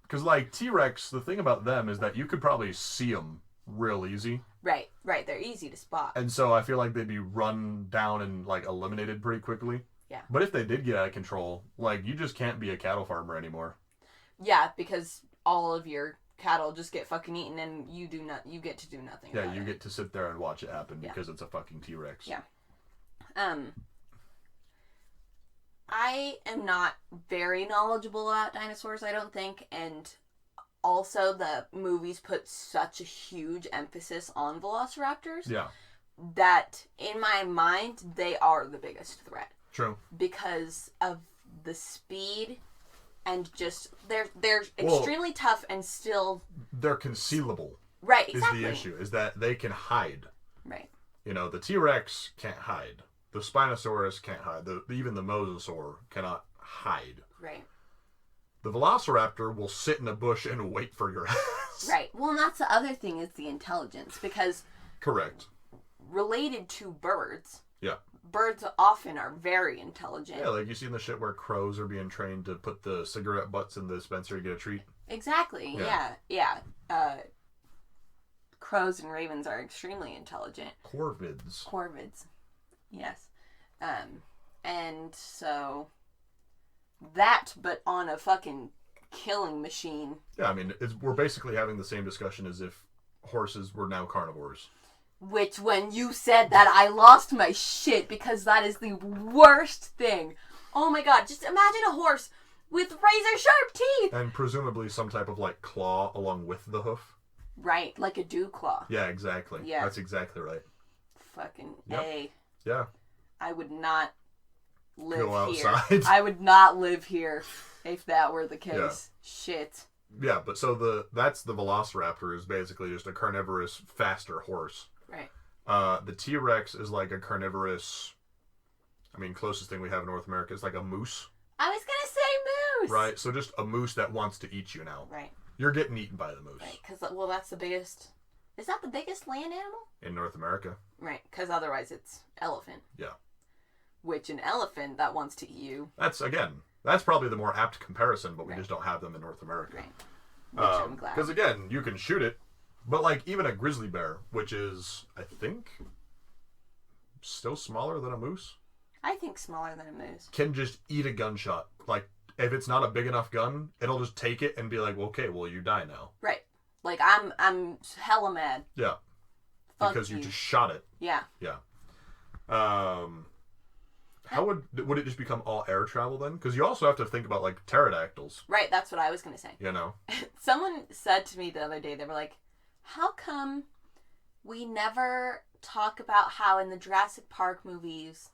Because, like, T-Rex, the thing about them is that you could probably see them real easy. Right. They're easy to spot. And so I feel like they'd be run down and, like, eliminated pretty quickly. Yeah. But if they did get out of control, like, you just can't be a cattle farmer anymore. Yeah, because all of your cattle just get fucking eaten and you get to do nothing about it. Yeah, you get to sit there and watch it happen because it's a fucking T-Rex. Yeah. I am not very knowledgeable about dinosaurs, I don't think, and also the movies put such a huge emphasis on velociraptors that in my mind they are the biggest threat. True. Because of the speed and just they're extremely tough and still they're concealable. Right, exactly. Is the issue is that they can hide. Right. You know, the T-Rex can't hide. The Spinosaurus can't hide. Even the Mosasaur cannot hide. Right. The Velociraptor will sit in a bush and wait for your ass. Right. Well, and that's the other thing is the intelligence. Because... Correct. Related to birds... Yeah. Birds often are very intelligent. Yeah, like you seen the shit where crows are being trained to put the cigarette butts in the dispenser to get a treat? Exactly. Yeah. Crows and ravens are extremely intelligent. Corvids. Yes. And so that, but on a fucking killing machine. Yeah, I mean, we're basically having the same discussion as if horses were now carnivores. Which, when you said that, I lost my shit because that is the worst thing. Oh my god, just imagine a horse with razor sharp teeth! And presumably some type of, like, claw along with the hoof. Right, like a dew claw. Yeah, exactly. Yeah. That's exactly right. Fucking A. Yeah. I would not live Go here. outside. I would not live here if that were the case. Yeah. Shit. Yeah, but so that's the Velociraptor is basically just a carnivorous, faster horse. Right. The T-Rex is like a carnivorous... I mean, closest thing we have in North America is like a moose. I was gonna say moose! Right, so just a moose that wants to eat you now. Right. You're getting eaten by the moose. Right, because, well, that's the biggest... Is that the biggest land animal? In North America. Right, because otherwise it's elephant. Yeah. Which an elephant that wants to eat you. That's probably the more apt comparison, but we just don't have them in North America. Right. Which I'm glad. Because again, you can shoot it, but like even a grizzly bear, which is, I think, still smaller than a moose. I think smaller than a moose. Can just eat a gunshot, like if it's not a big enough gun, it'll just take it and be like, well, okay, well, you die now. Right. Like, I'm hella mad. Yeah. Fuck because you just shot it. Yeah. Yeah. How would it just become all air travel then? Because you also have to think about, like, pterodactyls. Right, that's what I was going to say. You know? Someone said to me the other day, they were like, how come we never talk about how in the Jurassic Park movies,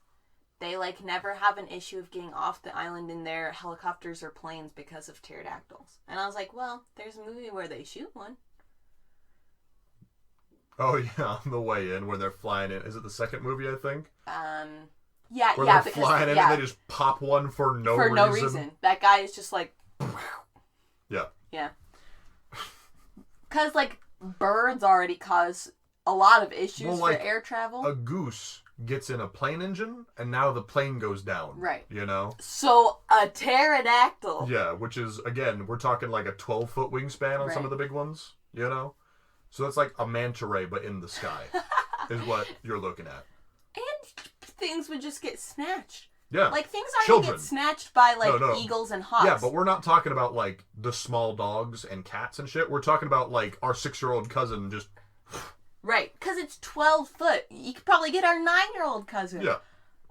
they, like, never have an issue of getting off the island in their helicopters or planes because of pterodactyls? And I was like, well, there's a movie where they shoot one. Oh, yeah, on the way in, when they're flying in. Is it the second movie, I think? Yeah, where yeah, they're flying in and they just pop one for no reason. For no reason. That guy is just like... Yeah. Yeah. Because, like, birds already cause a lot of issues for air travel. A goose gets in a plane engine, and now the plane goes down. Right. You know? So, a pterodactyl. Yeah, which is, again, we're talking like a 12-foot wingspan on some of the big ones, you know? So that's like a manta ray, but in the sky, is what you're looking at. And things would just get snatched. Yeah. Like, things aren't going to get snatched by, like, eagles and hawks. Yeah, but we're not talking about, like, the small dogs and cats and shit. We're talking about, like, our 6-year-old cousin just... Right, because it's 12 foot. You could probably get our 9-year-old cousin. Yeah.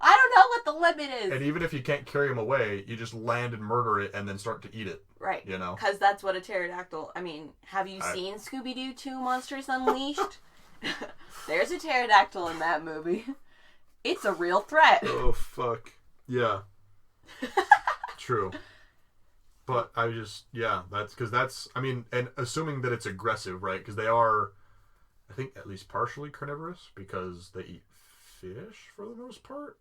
I don't know what the limit is. And even if you can't carry him away, you just land and murder it and then start to eat it. Right. You know? Because that's what a pterodactyl... I mean, have you seen Scooby-Doo 2 Monsters Unleashed? There's a pterodactyl in that movie. It's a real threat. Oh, fuck. Yeah. True. But I just... Yeah, that's... Because that's... I mean, and assuming that it's aggressive, right? Because they are, I think, at least partially carnivorous because they eat fish for the most part.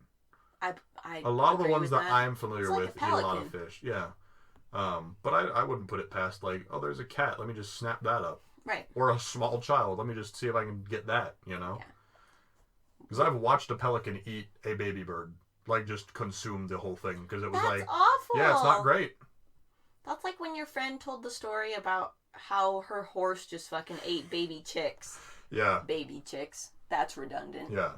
A lot of the ones that I'm familiar with eat a lot of fish. Yeah. But I wouldn't put it past, like, oh, there's a cat. Let me just snap that up. Right. Or a small child. Let me just see if I can get that, you know? Because I've watched a pelican eat a baby bird. Like, just consume the whole thing. Because it was That's awful. Yeah, it's not great. That's like when your friend told the story about how her horse just fucking ate baby chicks. Yeah. Baby chicks. That's redundant. Yeah.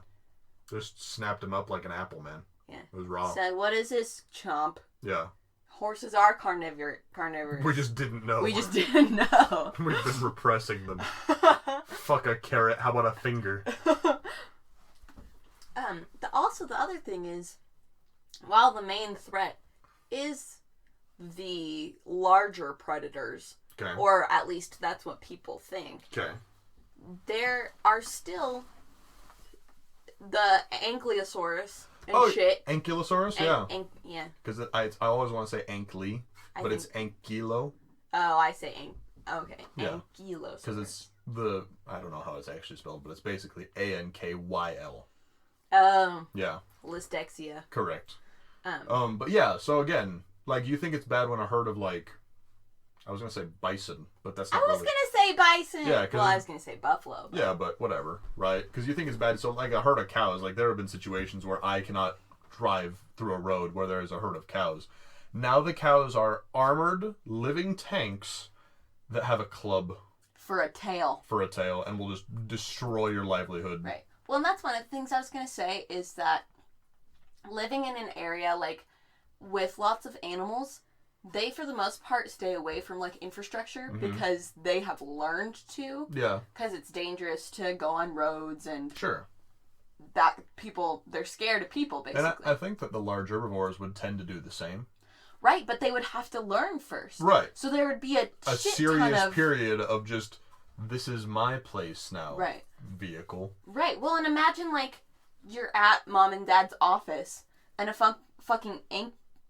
Just snapped him up like an apple, man. Yeah. It was raw. Said, what is this, chomp? Yeah. Horses are carnivorous. We just didn't know. We just didn't know. We've been repressing them. Fuck a carrot. How about a finger? The other thing is, while the main threat is the larger predators, or at least that's what people think, there are still the Ankylosaurus and shit. Ankylosaurus? Yeah. Yeah. Because I always want to say ankly, but it's ankylo. Oh, I say okay. Yeah. Ankylosaurus. Because it's I don't know how it's actually spelled, but it's basically Ankyl. Yeah. Listexia. Correct. But yeah, so again, like, you think it's bad when a herd of, like, I was going to say bison, but that's not I was going to say bison. Yeah, well, I was going to say buffalo. But... Yeah, but whatever, right? Because you think it's bad. So, like, a herd of cows, like, there have been situations where I cannot drive through a road where there is a herd of cows. Now the cows are armored, living tanks that have a club. For a tail. And will just destroy your livelihood. Right. Well, and that's one of the things I was going to say is that living in an area, like, with lots of animals, they, for the most part, stay away from, like, infrastructure because they have learned to. Yeah. Because it's dangerous to go on roads and... Sure. That people, they're scared of people, basically. And I think that the large herbivores would tend to do the same. Right, but they would have to learn first. Right. So there would be a serious period of just, this is my place now. Right. Vehicle. Right. Well, and imagine, like, you're at mom and dad's office and a fucking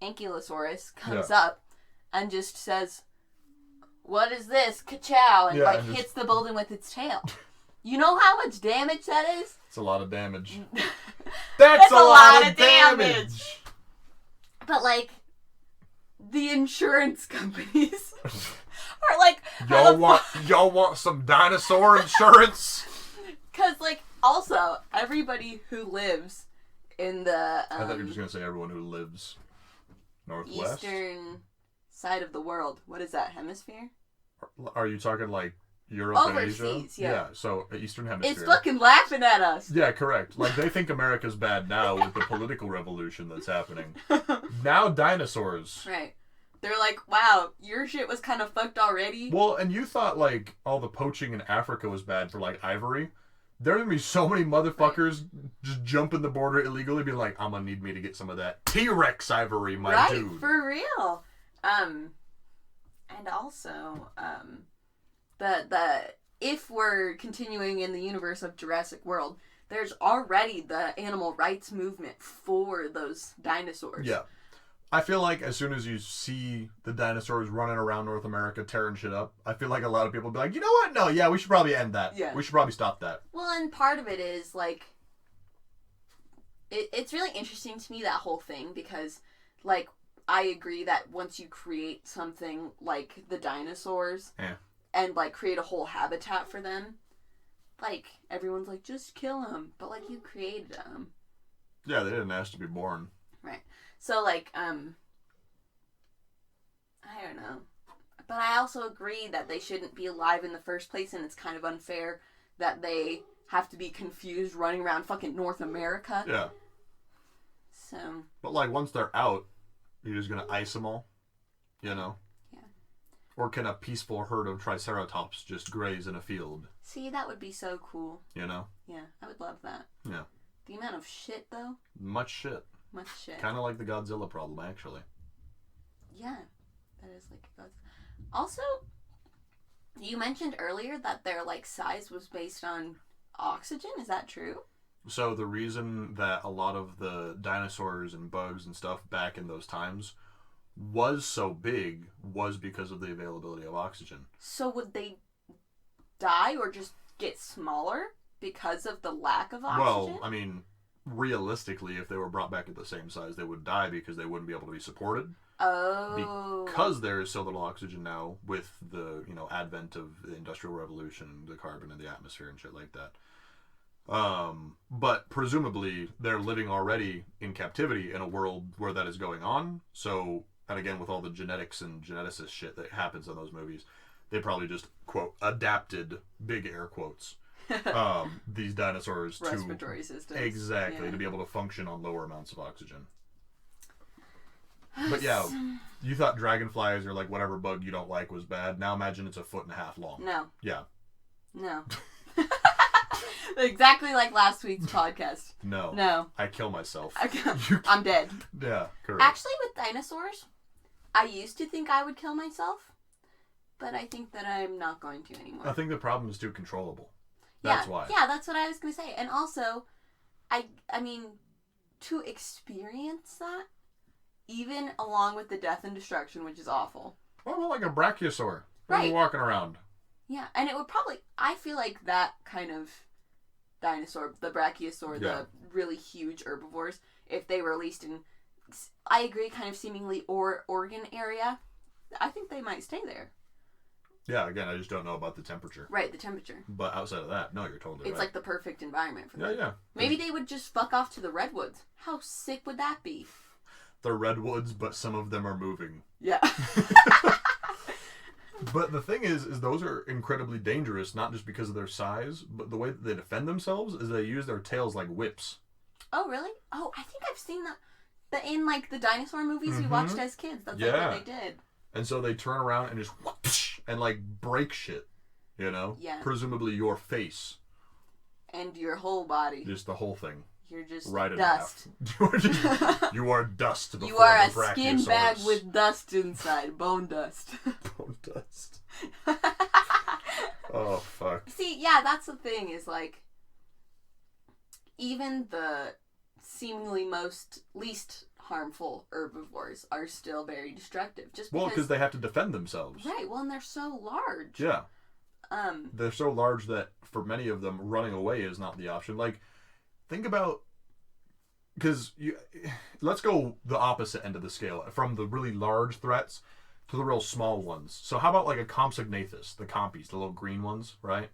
Ankylosaurus comes up and just says, what is this? Ka-chow! And hits the building with its tail. You know how much damage that is? It's a lot of damage. That's a lot of damage! But, like, the insurance companies are like... Y'all want some dinosaur insurance? Because, like, also, everybody who lives in the... I thought you were just going to say everyone who lives northwest. Eastern side of the world. What is that, hemisphere? Are you talking, like, Europe overseas, and Asia? Yeah, so Eastern Hemisphere. It's fucking laughing at us. Yeah, correct. Like, they think America's bad now with the political revolution that's happening. Now dinosaurs. Right. They're like, wow, your shit was kind of fucked already. Well, and you thought, like, all the poaching in Africa was bad for, like, ivory. There are going to be so many motherfuckers just jumping the border illegally, being like, I'm going to need me to get some of that T-Rex ivory, my dude. Right, for real. And also, if we're continuing in the universe of Jurassic World, there's already the animal rights movement for those dinosaurs. Yeah. I feel like as soon as you see the dinosaurs running around North America tearing shit up, I feel like a lot of people will be like, you know what? No, yeah, we should probably end that. Yeah. We should probably stop that. Well, and part of it is, like, it's really interesting to me, that whole thing, because, like, I agree that once you create something like the dinosaurs and, like, create a whole habitat for them, like, everyone's like, just kill them. But, like, you created them. Yeah, they didn't ask to be born. Right. So, like, I don't know. But I also agree that they shouldn't be alive in the first place, and it's kind of unfair that they have to be confused running around fucking North America. Yeah. So. But, like, once they're out, you're just going to ice them all, you know? Yeah. Or can a peaceful herd of triceratops just graze in a field? See, that would be so cool. You know? Yeah, I would love that. Yeah. The amount of shit, though. Much shit. Much shit. Kind of like the Godzilla problem, actually. Yeah, that is like Godzilla. Also, you mentioned earlier that their, like, size was based on oxygen. Is that true? So the reason that a lot of the dinosaurs and bugs and stuff back in those times was so big was because of the availability of oxygen. So would they die or just get smaller because of the lack of oxygen? Well, I mean, realistically, if they were brought back at the same size, they would die because they wouldn't be able to be supported. Oh. Because there is so little oxygen now with the, you know, advent of the Industrial Revolution, the carbon in the atmosphere and shit like that. But presumably they're living already in captivity in a world where that is going on. So, and again, with all the genetics and geneticist shit that happens in those movies, they probably just, quote, adapted, big air quotes, these dinosaurs to respiratory systems. Exactly, to be able to function on lower amounts of oxygen. But yeah, you thought dragonflies or like whatever bug you don't like was bad. Now imagine it's 1.5 feet long. No. Yeah. No. Exactly like last week's podcast. No. No. I kill myself. I'm dead. Yeah, correct. Actually, with dinosaurs, I used to think I would kill myself, but I think that I'm not going to anymore. I think the problem is too controllable. That's why. Yeah, that's what I was going to say. And also, I mean, to experience that, even along with the death and destruction, which is awful. Well, like a brachiosaur. Right. Walking around. Yeah, and it would probably, I feel like that kind of dinosaur, the brachiosaur, the really huge herbivores, if they were released in, I agree, kind of seemingly Oregon area, I think they might stay there. Yeah, again, I just don't know about the temperature. Right, the temperature. But outside of that, no, you're totally right. It's like the perfect environment for them. Yeah. Maybe they would just fuck off to the redwoods. How sick would that be? The redwoods, but some of them are moving. Yeah. But the thing is those are incredibly dangerous, not just because of their size, but the way that they defend themselves is they use their tails like whips. Oh, really? Oh, I think I've seen that. But in, like, the dinosaur movies we watched as kids, that's like what they did. And so they turn around and just whoosh, and like break shit, you know? Yeah. Presumably your face. And your whole body. Just the whole thing. You're just right dust. You are dust. You are a skin bag with dust inside. Bone dust. Bone dust. Oh, fuck. See, yeah, that's the thing, is like, even the seemingly least harmful herbivores are still very destructive. Just because they have to defend themselves. Right, well, and they're so large. Yeah. They're so large that for many of them, running away is not the option. Like, think about, because let's go the opposite end of the scale, from the really large threats to the real small ones. So how about like a Compsognathus, the compies, the little green ones, right?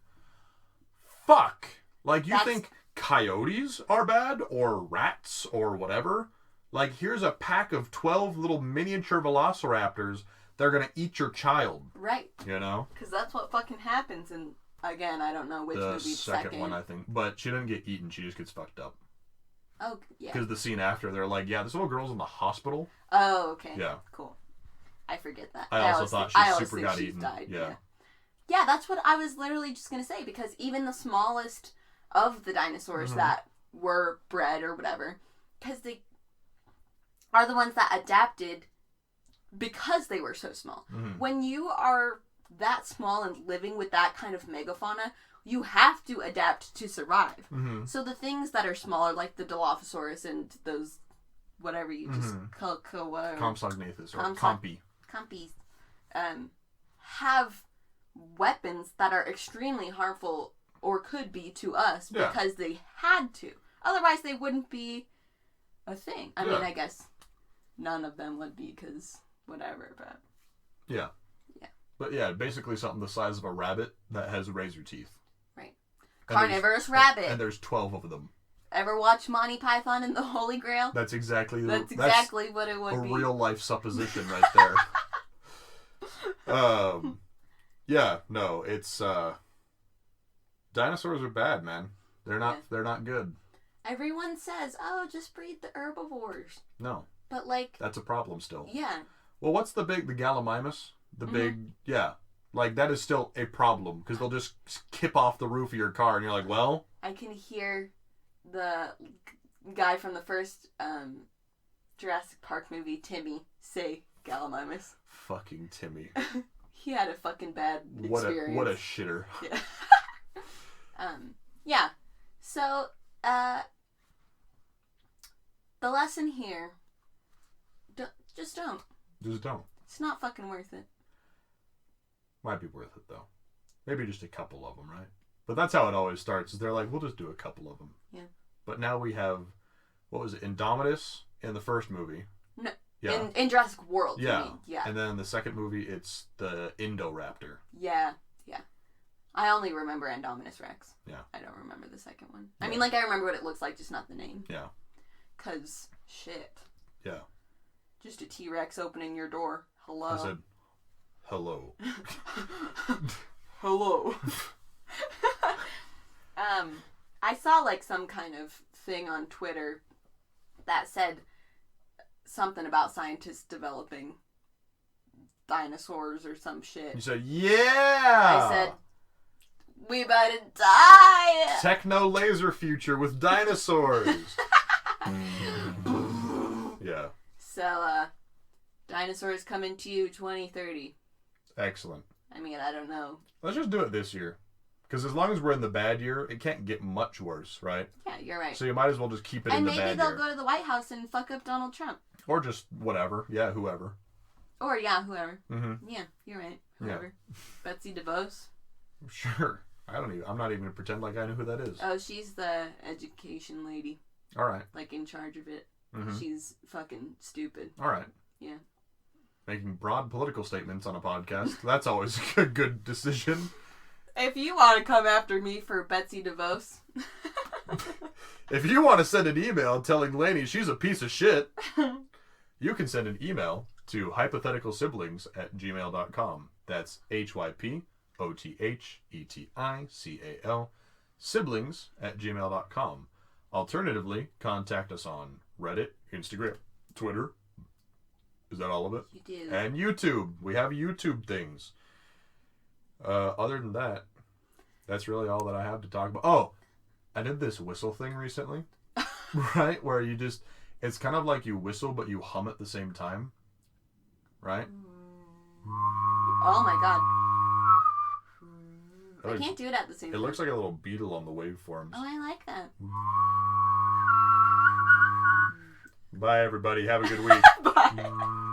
Fuck! Like, you think coyotes are bad, or rats, or whatever? Like, here's a pack of 12 little miniature velociraptors. They're gonna eat your child. Right. You know? Because that's what fucking happens in, again, I don't know which movie. The second one, I think. But she didn't get eaten. She just gets fucked up. Oh, yeah. Because the scene after, they're like, yeah, this little girl's in the hospital. Oh, okay. Yeah. Cool. I forget that. I also thought she super got eaten. Died. Yeah. Yeah, that's what I was literally just going to say, because even the smallest of the dinosaurs that were bred or whatever, because they are the ones that adapted because they were so small. When you are that small and living with that kind of megafauna, you have to adapt to survive. So the things that are smaller, like the Dilophosaurus and those, whatever you just call Compsognathus or Compy. Compies, have weapons that are extremely harmful, or could be, to us because they had to. Otherwise, they wouldn't be a thing. I mean, I guess none of them would be, because whatever, but... Yeah. But yeah, basically something the size of a rabbit that has razor teeth. Right. Carnivorous rabbit. And there's 12 of them. Ever watch Monty Python and the Holy Grail? That's exactly what it would be. A real life supposition right there. Yeah, no, it's dinosaurs are bad, man. They're not good. Everyone says, "Oh, just breed the herbivores." No. But like, that's a problem still. Yeah. Well, what's the Gallimimus? Like that is still a problem, because they'll just kip off the roof of your car and you're like, well, I can hear the guy from the first Jurassic Park movie, Timmy, say Gallimimus. Fucking Timmy. He had a fucking bad experience. What a shitter. Yeah. Yeah. So, the lesson here, just don't. Just don't. It's not fucking worth it. Might be worth it, though. Maybe just a couple of them, right? But that's how it always starts, is they're like, we'll just do a couple of them. Yeah. But now we have, what was it, Indominus in the first movie. No. Yeah. In Jurassic World, yeah. You mean. Yeah. And then in the second movie, it's the Indoraptor. Yeah. Yeah. I only remember Indominus Rex. Yeah. I don't remember the second one. Yeah. I mean, like, I remember what it looks like, just not the name. Yeah. 'Cause, shit. Yeah. Just a T-Rex opening your door. Hello. I said, hello. Hello. I saw like some kind of thing on Twitter that said something about scientists developing dinosaurs or some shit. You said, yeah! I said, we about to die! Techno laser future with dinosaurs! Yeah. So, dinosaurs coming to you 2030. Excellent. I mean, I don't know. Let's just do it this year. Because as long as we're in the bad year, it can't get much worse, right? Yeah, you're right. So you might as well just keep it in the bad year. And maybe they'll go to the White House and fuck up Donald Trump. Or just whatever. Yeah, whoever. Or, yeah, whoever. Mm-hmm. Yeah, you're right. Whoever. Yeah. Betsy DeVos. Sure. I'm not even going to pretend like I know who that is. Oh, she's the education lady. All right. Like, in charge of it. Mm-hmm. She's fucking stupid. All right. Yeah. Making broad political statements on a podcast. That's always a good decision. If you want to come after me for Betsy DeVos. If you want to send an email telling Lainey she's a piece of shit, you can send an email to hypotheticalsiblings@gmail.com. That's HYPOTHETICAL siblings@gmail.com. Alternatively, contact us on Reddit, Instagram, Twitter. Is that all of it? You do. And YouTube. We have YouTube things. Other than that, that's really all that I have to talk about. Oh, I did this whistle thing recently. Right? Where you just, it's kind of like you whistle, but you hum at the same time. Right? Oh my god. I can't do it at the same time. It looks like a little beetle on the waveforms. Oh, I like that. Bye, everybody. Have a good week. Bye.